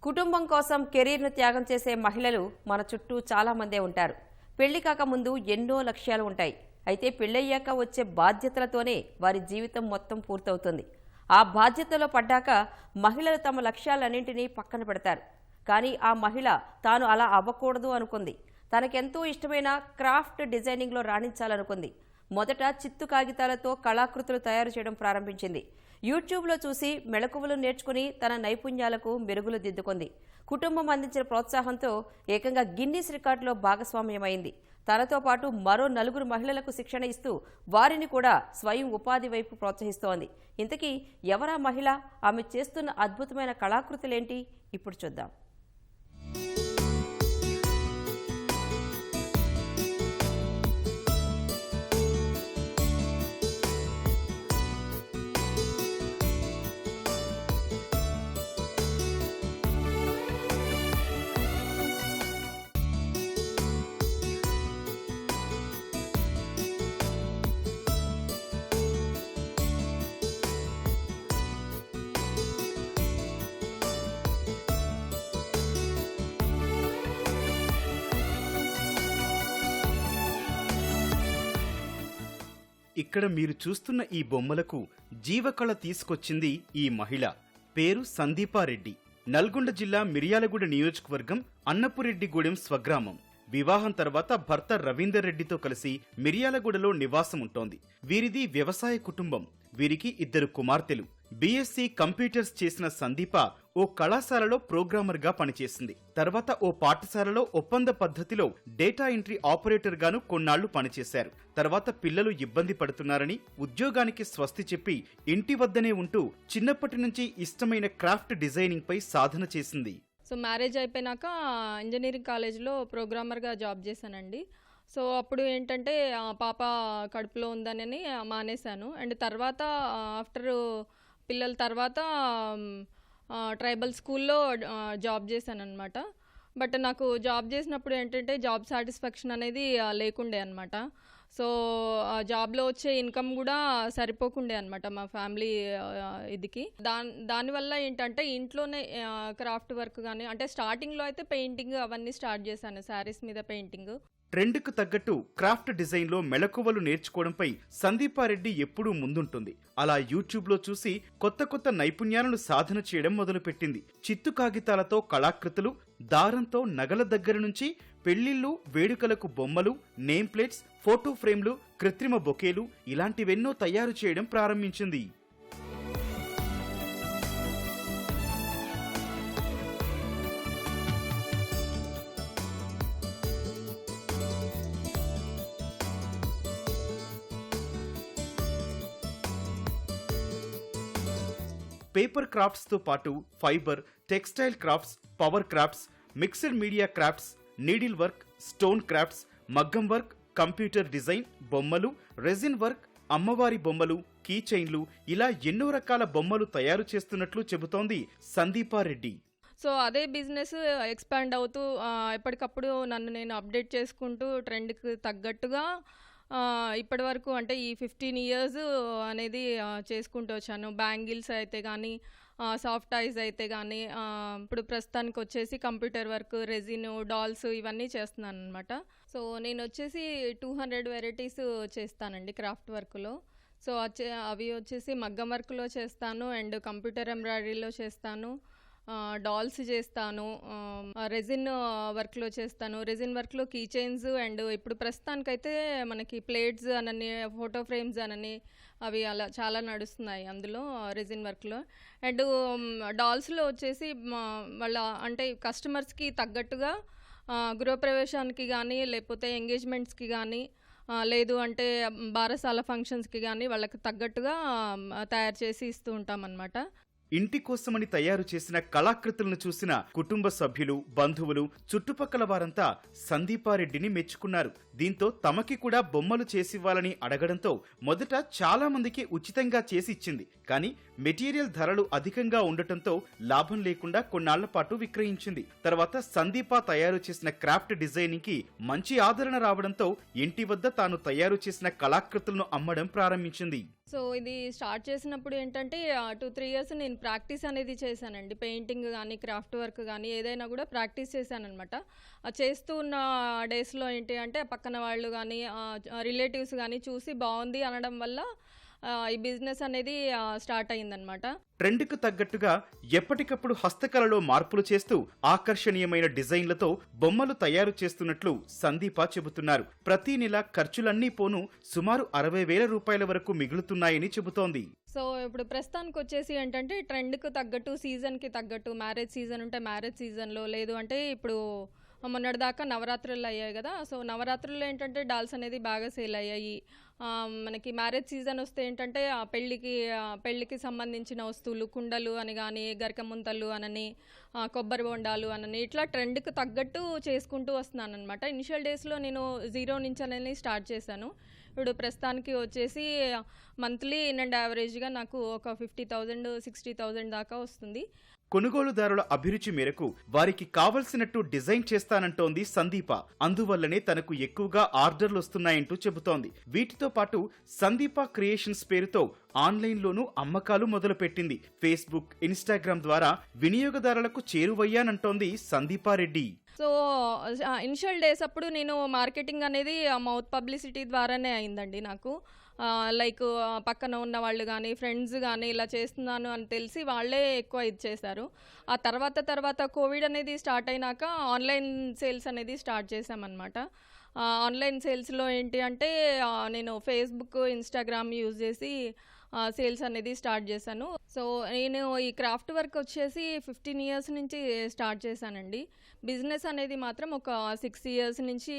కుటుంబం కోసం కెరీర్ను త్యాగం చేసే మహిళలు మన చుట్టూ చాలా మందే ఉంటారు. పెళ్లి కాకముందు ఎన్నో లక్ష్యాలు ఉంటాయి. అయితే పెళ్ళయ్యాక వచ్చే బాధ్యతలతోనే వారి జీవితం మొత్తం పూర్తవుతుంది. ఆ బాధ్యతలో పడ్డాక మహిళలు తమ లక్ష్యాలన్నింటినీ పక్కన పెడతారు. కానీ ఆ మహిళ తాను అలా అవ్వకూడదు అనుకుంది. తనకెంతో ఇష్టమైన క్రాఫ్ట్ డిజైనింగ్లో రాణించాలనుకుంది. మొదట చిత్తు కాగితాలతో కళాకృతులు తయారు చేయడం ప్రారంభించింది. యూట్యూబ్లో చూసి మెళకువలు నేర్చుకుని తన నైపుణ్యాలకు మెరుగులు దిద్దుకుంది. కుటుంబం అందించిన ప్రోత్సాహంతో ఏకంగా గిన్నిస్ రికార్డులో భాగస్వామ్యమైంది. తనతో పాటు మరో 4 మహిళలకు శిక్షణ ఇస్తూ వారిని కూడా స్వయం ఉపాధి వైపు ప్రోత్సహిస్తోంది. ఇంతకీ ఎవరా మహిళ? ఆమె చేస్తున్న అద్భుతమైన కళాకృతులేంటి? ఇప్పుడు చూద్దాం. ఇక్కడ మీరు చూస్తున్న ఈ బొమ్మలకు జీవకళ తీసుకొచ్చింది ఈ మహిళ. పేరు సందీపారెడ్డి. నల్గొండ జిల్లా మిర్యాలగూడ నియోజకవర్గం అన్నపురెడ్డిగూడెం స్వగ్రామం. వివాహం తర్వాత భర్త రవీందర్ రెడ్డితో కలిసి మిర్యాలగూడలో నివాసం ఉంటోంది. వీరిది వ్యవసాయ కుటుంబం. వీరికి 2 కుమార్తెలు. బీఎస్సీ కంప్యూటర్స్ చేసిన సందీప ఓ కళాశాలలో ప్రోగ్రామర్ గా పనిచేసింది. తర్వాత ఓ పాఠశాలలో ఒప్పంద పద్ధతిలో డేటా ఎంట్రీ ఆపరేటర్ గాను కొన్నాళ్లు పనిచేశారు. తర్వాత పిల్లలు ఇబ్బంది పడుతున్నారని ఉద్యోగానికి స్వస్తి చెప్పి ఇంటి వద్దనే ఉంటూ చిన్నప్పటి నుంచి ఇష్టమైన క్రాఫ్ట్ డిజైనింగ్ పై సాధన చేసింది. సో మ్యారేజ్ అయిపోయినాక ఇంజనీరింగ్ కాలేజ్లో ప్రోగ్రామర్గా జాబ్ చేశానండి. సో అప్పుడు ఏంటంటే పాప కడుపులో ఉందని మానేశాను. అండ్ తర్వాత ఆఫ్టర్ పిల్లల తర్వాత ట్రైబల్ స్కూల్లో జాబ్ చేశాను అనమాట. బట్ నాకు జాబ్ చేసినప్పుడు ఏంటంటే జాబ్ సాటిస్ఫాక్షన్ అనేది లేకుండే అనమాట. సో ఆ జాబ్లో వచ్చే ఇన్కమ్ కూడా సరిపోకుండే అనమాట మా ఫ్యామిలీ ఇదికి. దానివల్ల ఏంటంటే ఇంట్లోనే క్రాఫ్ట్ వర్క్ కానీ, అంటే స్టార్టింగ్లో అయితే పెయింటింగ్ అవన్నీ స్టార్ట్ చేశాను, శారీస్ మీద పెయింటింగ్. ట్రెండ్కు తగ్గట్టు క్రాఫ్ట్ డిజైన్లో మెళకువలు నేర్చుకోవడంపై సందీపారెడ్డి ఎప్పుడూ ముందుంటుంది. అలా యూట్యూబ్లో చూసి కొత్త నైపుణ్యాలను సాధన చేయడం మొదలుపెట్టింది. చిత్తు కాగితాలతో కళాకృతులు, దారంతో నగల దగ్గర నుంచి పెళ్లిళ్లు, వేడుకలకు బొమ్మలు, నేమ్ ప్లేట్స్, ఫోటో ఫ్రేమ్లు, కృత్రిమ బొకేలు ఇలాంటివెన్నో తయారు చేయడం ప్రారంభించింది. పేపర్ క్రాఫ్ట్స్ తో పాటు fibre, textile crafts, power crafts, mixed media crafts, needle work, stone crafts, మగ్గం వర్క్, కంప్యూటర్ డిజైన్, బొమ్మలు, రెజిన్ వర్క్, అమ్మవారి బొమ్మలు, కీ చైన్లు ఇలా ఎన్నో రకాల బొమ్మలు తయారు చేస్తున్నట్లు చెబుతోంది సందీపారెడ్డి. సో అదే బిజినెస్ ఎక్స్పాండ్ అవుతూ ఎప్పటికప్పుడు నన్ను నేను అప్డేట్ చేసుకుంటూ ట్రెండ్కి తగ్గట్టుగా ఇప్పటి వరకు అంటే ఈ 15 years అనేది చేసుకుంటూ వచ్చాను. బ్యాంగిల్స్ అయితే కానీ, సాఫ్ట్ టాయ్స్ అయితే కానీ, ఇప్పుడు ప్రస్తుతానికి వచ్చేసి కంప్యూటర్ వర్క్, రెజిన్, డాల్స్ ఇవన్నీ చేస్తున్నాను అనమాట. సో నేను వచ్చేసి 200 వెరైటీస్ చేస్తానండి క్రాఫ్ట్ వర్క్లో. సో అవి వచ్చేసి మగ్గం వర్క్లో చేస్తాను, అండ్ కంప్యూటర్ ఎంబ్రాయిడరీలో చేస్తాను, డాల్స్ చేస్తాను, రెజిన్ వర్క్లో చేస్తాను. రెజిన్ వర్క్లో కీ చైన్స్, అండ్ ఇప్పుడు ప్రస్తుతానికైతే మనకి ప్లేట్స్ అనని, ఫోటో ఫ్రేమ్స్ అనని అవి అలా చాలా నడుస్తున్నాయి అందులో రెజిన్ వర్క్లో. అండ్ డాల్స్లో వచ్చేసి వాళ్ళ అంటే కస్టమర్స్కి తగ్గట్టుగా గృహప్రవేశానికి కానీ, లేకపోతే ఎంగేజ్మెంట్స్కి కానీ, లేదు అంటే బారసాల ఫంక్షన్స్కి కానీ వాళ్ళకి తగ్గట్టుగా తయారు చేసి ఇస్తూ ఉంటాం అన్నమాట. ఇంటి కోసమని తయారు చేసిన కళాకృతులను చూసిన కుటుంబ సభ్యులు, బంధువులు, చుట్టుపక్కల వారంతా సందీపారెడ్డిని మెచ్చుకున్నారు. దీంతో తమకి కూడా బొమ్మలు చేసివ్వాలని అడగడంతో మొదట చాలా మందికి ఉచితంగా చేసి ఇచ్చింది. కానీ మెటీరియల్ ధరలు అధికంగా ఉండటంతో లాభం లేకుండా కొన్నాళ్ల పాటు విక్రయించింది. తర్వాత సందీప తయారు చేసిన క్రాఫ్ట్ డిజైనింగ్ కి మంచి ఆదరణ రావడంతో ఇంటి వద్ద తాను తయారు చేసిన కళాకృతులను అమ్మడం ప్రారంభించింది. సో ఇది స్టార్ట్ చేసినప్పుడు ఏంటంటే 2-3 ఇయర్స్ నేను ప్రాక్టీస్ అనేది చేశానండి. పెయింటింగ్ కానీ, క్రాఫ్ట్ వర్క్ కానీ ఏదైనా కూడా ప్రాక్టీస్ చేశాననమాట. చేస్తూ ఉన్న డేస్లో ఏంటి అంటే పక్కన వాళ్ళు కానీ, రిలేటివ్స్ కానీ చూసి బాగుంది అనడం వల్ల ఈ బిజినెస్ అనేది స్టార్ట్ అయిందనమాట. ట్రెండ్కు తగ్గట్టుగా ఎప్పటికప్పుడు హస్తకళలో మార్పులు చేస్తూ ఆకర్షణీయమైన డిజైన్లతో బొమ్మలు తయారు చేస్తున్నట్లు సందీప చెబుతున్నారు. ప్రతి నెల ఖర్చులన్నీ పోను సుమారు 60,000 రూపాయల వరకు మిగులుతున్నాయని చెబుతోంది. సో ఇప్పుడు ప్రస్తుతానికి వచ్చేసి ఏంటంటే ట్రెండ్కు తగ్గట్టు, సీజన్కి తగ్గట్టు, మ్యారేజ్ సీజన్ ఉంటే మ్యారేజ్ సీజన్లో, లేదు అంటే ఇప్పుడు మొన్నటిదాకా నవరాత్రులు అయ్యాయి కదా. సో నవరాత్రుల్లో ఏంటంటే డాల్స్ అనేది బాగా సేల్ అయ్యాయి. మనకి మ్యారేజ్ సీజన్ వస్తే ఏంటంటే పెళ్ళికి సంబంధించిన వస్తువులు, కుండలు అని కానీ, గరికముంతలు అనని, కొబ్బరి బొండాలు అనని, ఇట్లా ట్రెండ్కి తగ్గట్టు చేసుకుంటూ వస్తున్నాను అనమాట. ఇనిషియల్ డేస్లో నేను 0 నుంచి అనేది స్టార్ట్ చేశాను. ఇప్పుడు ప్రస్తుతానికి వచ్చేసి మంత్లీ ఇన్ అండ్ యావరేజ్గా నాకు ఒక 50,000 60,000 దాకా వస్తుంది. కొనుగోలుదారుల అభిరుచి మేరకు వారికి కావలసినట్టు డిజైన్ చేస్తానంటోంది సందీప. అందువల్లనే తనకు ఎక్కువగా ఆర్డర్లు వస్తున్నాయంటూ చెబుతోంది. వీటితో పాటు సందీప క్రియేషన్స్ పేరుతో ఆన్లైన్లోనూ అమ్మకాలు మొదలుపెట్టింది. ఫేస్బుక్, ఇన్స్టాగ్రామ్ ద్వారా వినియోగదారులకు చేరువయ్యానంటోంది సందీపారెడ్డి. సో ఇనిషియల్ డేస్ అప్పుడు నేను మార్కెటింగ్ అనేది మౌత్ పబ్లిసిటీ ద్వారానే అయిందండి నాకు. లైక్ పక్కన ఉన్న వాళ్ళు కానీ, ఫ్రెండ్స్ కానీ ఇలా చేస్తున్నాను అని తెలిసి వాళ్ళే ఎక్కువ ఇది చేశారు. ఆ తర్వాత కోవిడ్ అనేది స్టార్ట్ అయినాక ఆన్లైన్ సేల్స్ అనేది స్టార్ట్ చేశామన్నమాట. ఆన్లైన్ సేల్స్లో ఏంటి అంటే నేను ఫేస్బుక్, ఇన్స్టాగ్రామ్ యూజ్ చేసి సేల్స్ అనేది స్టార్ట్ చేశాను. సో నేను ఈ క్రాఫ్ట్ వర్క్ వచ్చేసి 15 ఇయర్స్ నుంచి స్టార్ట్ చేశానండి. బిజినెస్ అనేది మాత్రం ఒక 6 ఇయర్స్ నుంచి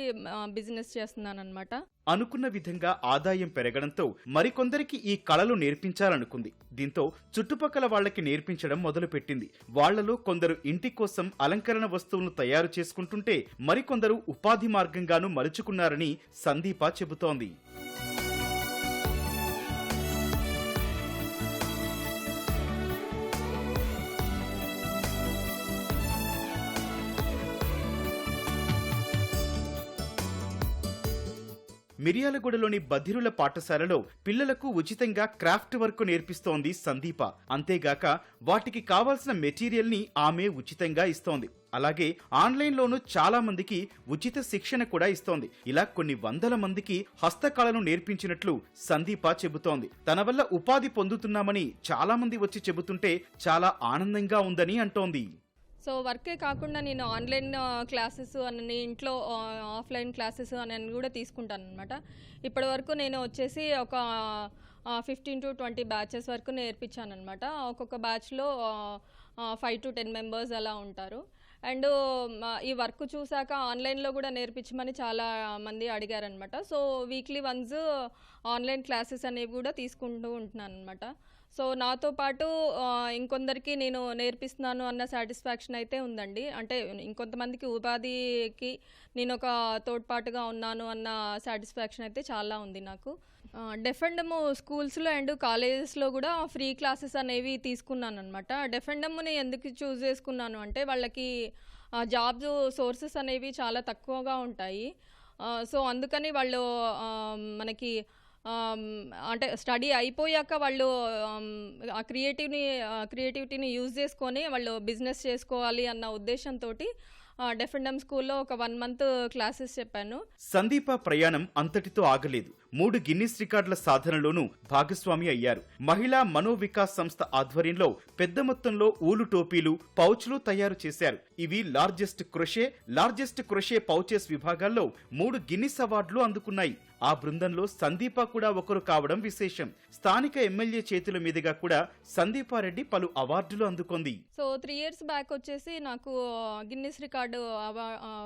బిజినెస్ చేస్తున్నాను అనమాట. అనుకున్న విధంగా ఆదాయం పెరగడంతో మరికొందరికి ఈ కళలు నేర్పించాలనుకుంది. దీంతో చుట్టుపక్కల వాళ్ళకి నేర్పించడం మొదలుపెట్టింది. వాళ్లలో కొందరు ఇంటి కోసం అలంకరణ వస్తువులను తయారు చేసుకుంటుంటే మరికొందరు ఉపాధి మార్గంగానూ మలుచుకున్నారని సందీప చెబుతోంది. మిర్యాలగూడలోని బధిరుల పాఠశాలలో పిల్లలకు ఉచితంగా క్రాఫ్ట్ వర్క్ నేర్పిస్తోంది సందీప. అంతేగాక వాటికి కావాల్సిన మెటీరియల్ ని ఆమె ఉచితంగా ఇస్తోంది. అలాగే ఆన్లైన్లోనూ చాలా మందికి ఉచిత శిక్షణ కూడా ఇస్తోంది. ఇలా కొన్ని వందల మందికి హస్తకళను నేర్పించినట్లు సందీప చెబుతోంది. తన వల్ల ఉపాధి పొందుతున్నామని చాలా మంది వచ్చి చెబుతుంటే చాలా ఆనందంగా ఉందని అంటోంది. సో వర్కే కాకుండా నేను ఆన్లైన్ క్లాసెస్ అని, ఇంట్లో ఆఫ్లైన్ క్లాసెస్ అని కూడా తీసుకుంటాను అనమాట. ఇప్పటి వరకు నేను వచ్చేసి ఒక 15 to 20 బ్యాచెస్ వరకు నేర్పించాను అనమాట. ఒక్కొక్క బ్యాచ్లో 5 to 10 మెంబర్స్ అలా ఉంటారు. అండ్ ఈ వర్క్ చూసాక ఆన్లైన్లో కూడా నేర్పించమని చాలా మంది అడిగారనమాట. So weekly once online classes అనేవి కూడా తీసుకుంటూ ఉంటున్నాను అనమాట. సో నాతో పాటు ఇంకొందరికి నేను నేర్పిస్తున్నాను అన్న సాటిస్ఫాక్షన్ అయితే ఉందండి. అంటే ఇంకొంతమందికి ఉపాధికి నేను ఒక తోడ్పాటుగా ఉన్నాను అన్న సాటిస్ఫాక్షన్ అయితే చాలా ఉంది నాకు. డెఫెండము స్కూల్స్లో అండ్ కాలేజెస్లో కూడా ఫ్రీ క్లాసెస్ అనేవి తీసుకున్నాను అనమాట. డెఫెండమ్ని ఎందుకు చూస్ చేసుకున్నాను అంటే వాళ్ళకి జాబ్స్ సోర్సెస్ అనేవి చాలా తక్కువగా ఉంటాయి. సో అందుకని వాళ్ళు మనకి అంటే స్టడీ అయిపోయాక వాళ్ళు ఆ క్రియేటివిటీని యూజ్ చేసుకొని వాళ్ళు బిజినెస్ చేసుకోవాలి అన్న ఉద్దేశంతో డెఫెండమ్ స్కూల్లో ఒక 1 month క్లాసెస్ చెప్పాను. సందీప ప్రయాణం అంతటితో ఆగలేదు. 3 గిన్నిస్ రికార్డుల సాధనలోనూ భాగస్వామి అయ్యారు. మహిళా మనోవికాస్ సంస్థ ఆధ్వర్యంలో పెద్ద మొత్తంలో ఊలు టోపీలు, పౌచ్లు తయారు చేశారు. ఇవి లార్జెస్ట్ క్రొషే పౌచెస్ విభాగాల్లో 3 గిన్నిస్ అవార్డులు అందుకున్నాయి. ఆ బృందంలో సందీప కూడా ఒకరు కావడం విశేషం. స్థానిక ఎమ్మెల్యే చేతుల మీదుగా కూడా సందీపారెడ్డి పలు అవార్డులు అందుకుంది. సో 3 years బ్యాక్ వచ్చేసి నాకు గిన్నిస్ రికార్డు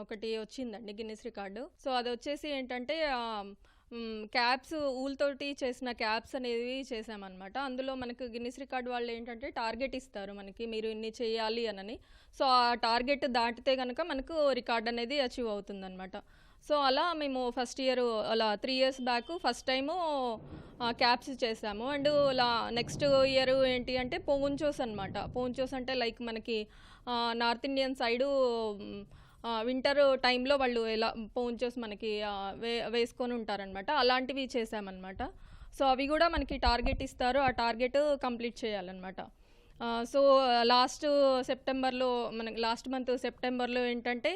ఒకటి వచ్చిందండి, గిన్నిస్ రికార్డు. సో అది వచ్చేసి ఏంటంటే క్యాప్స్, ఊల్తోటి చేసిన క్యాప్స్ అనేవి చేసామన్నమాట. అందులో మనకు గిన్నిస్ రికార్డ్ వాళ్ళు ఏంటంటే టార్గెట్ ఇస్తారు మనకి, మీరు ఇన్ని చేయాలి అని. సో ఆ టార్గెట్ దాటితే కనుక మనకు రికార్డ్ అనేది అచీవ్ అవుతుందన్నమాట. సో అలా మేము ఫస్ట్ ఇయర్ అలా 3 years back first time caps చేసాము. అండ్ నెక్స్ట్ ఇయర్ ఏంటి అంటే పోంచోస్ అనమాట. పోంచోస్ అంటే లైక్ మనకి నార్త్ ఇండియన్ సైడు వింటర్ టైంలో వాళ్ళు ఎలా పోంచోస్ మనకి వేసుకొని ఉంటారనమాట. అలాంటివి చేసామన్నమాట. సో అవి కూడా మనకి టార్గెట్ ఇస్తారు, ఆ టార్గెట్ కంప్లీట్ చేయాలన్నమాట. సో లాస్ట్ మంత్ సెప్టెంబర్లో ఏంటంటే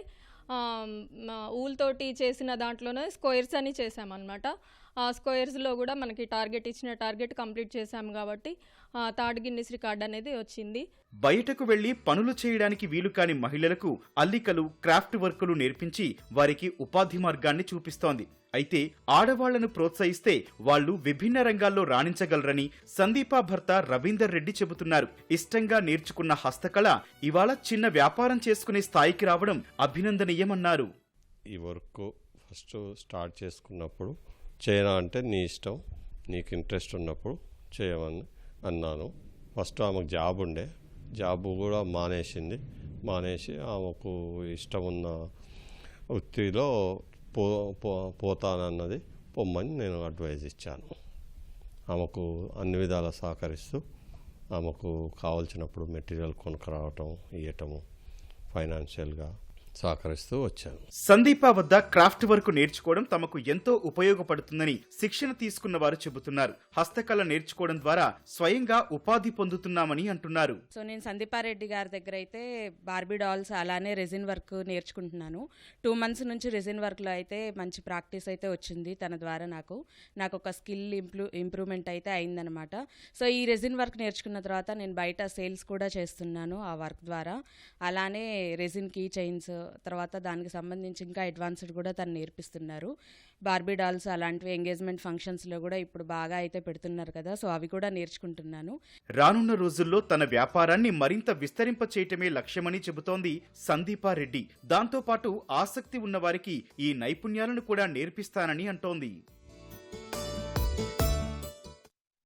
ఊల్తోటి చేసిన దాంట్లోనే స్క్వేర్స్ అని చేసామన్నమాట. ఆ స్క్వేర్స్లో కూడా మనకి ఇచ్చిన టార్గెట్ కంప్లీట్ చేశాము కాబట్టి థర్డ్ గిన్నిస్ రికార్డ్ అనేది వచ్చింది. బయటకు వెళ్లి పనులు చేయడానికి వీలు కాని మహిళలకు అల్లికలు, క్రాఫ్ట్ వర్కులు నేర్పించి వారికి ఉపాధి మార్గాన్ని చూపిస్తోంది. అయితే ఆడవాళ్లను ప్రోత్సహిస్తే వాళ్లు విభిన్న రంగాల్లో రాణించగలరని సందీప భర్త రవీందర్ రెడ్డి చెబుతున్నారు. ఇష్టంగా నేర్చుకున్న హస్తకళ ఇవాళ చిన్న వ్యాపారం చేసుకునే స్థాయికి రావడం అభినందనీయమన్నారు. ఈ వర్క్ ఫస్ట్ స్టార్ట్ చేసుకున్నప్పుడు చేయనా అంటే నీ ఇష్టం, నీకు ఇంట్రెస్ట్ ఉన్నప్పుడు చేయమని అన్నాను. ఫస్ట్ ఆమెకు జాబ్ ఉండే, జాబ్ కూడా మానేసి ఆమెకు ఇష్టం ఉన్న వృత్తిలో పోతానన్నది పొమ్మని నేను అడ్వైజ్ ఇచ్చాను. ఆమెకు అన్ని విధాలా సహకరిస్తూ ఆమెకు కావాల్సినప్పుడు మెటీరియల్ కొనుక్కరావటం, ఇవ్వటము, ఫైనాన్షియల్గా సహకరిస్తూ వచ్చాను. సందీప వద్ద క్రాఫ్ట్ వర్క్ నేర్చుకోవడం తమకు ఎంతో ఉపయోగపడుతుందని శిక్షణ తీసుకున్న వారు చెబుతున్నారు. హస్తకళ నేర్చుకోవడం ద్వారా స్వయంగా ఉపాధి పొందుతున్నామని అంటున్నారు. సో నేను సందీపారెడ్డి గారి దగ్గర అయితే బార్బీ డాల్స్ అలానే రెజిన్ వర్క్ నేర్చుకుంటున్నాను. 2 months నుంచి రెజిన్ వర్క్లో అయితే మంచి ప్రాక్టీస్ అయితే వచ్చింది. తన ద్వారా నాకు ఒక స్కిల్ ఇంప్రూవ్మెంట్ అయితే అయిందనమాట. సో ఈ రెజిన్ వర్క్ నేర్చుకున్న తర్వాత నేను బయట సేల్స్ కూడా చేస్తున్నాను ఆ వర్క్ ద్వారా. అలానే రెజిన్ కీ చైన్స్, తర్వాత దానికి సంబంధించి ఇంకా అడ్వాన్స్డ్ కూడా తను నేర్పిస్తున్నారు. బార్బీ డాల్స్ అలాంటివి ఎంగేజ్మెంట్ ఫంక్షన్స్లో కూడా ఇప్పుడు బాగా అయితే పెడుతున్నారు కదా, సో అవి కూడా నేర్చుకుంటున్నాను. రానున్న రోజుల్లో తన వ్యాపారాన్ని మరింత విస్తరింప చేయటమే లక్ష్యమని చెబుతోంది సందీపారెడ్డి. దాంతోపాటు ఆసక్తి ఉన్న వారికి ఈ నైపుణ్యాలను కూడా నేర్పిస్తానని అంటోంది.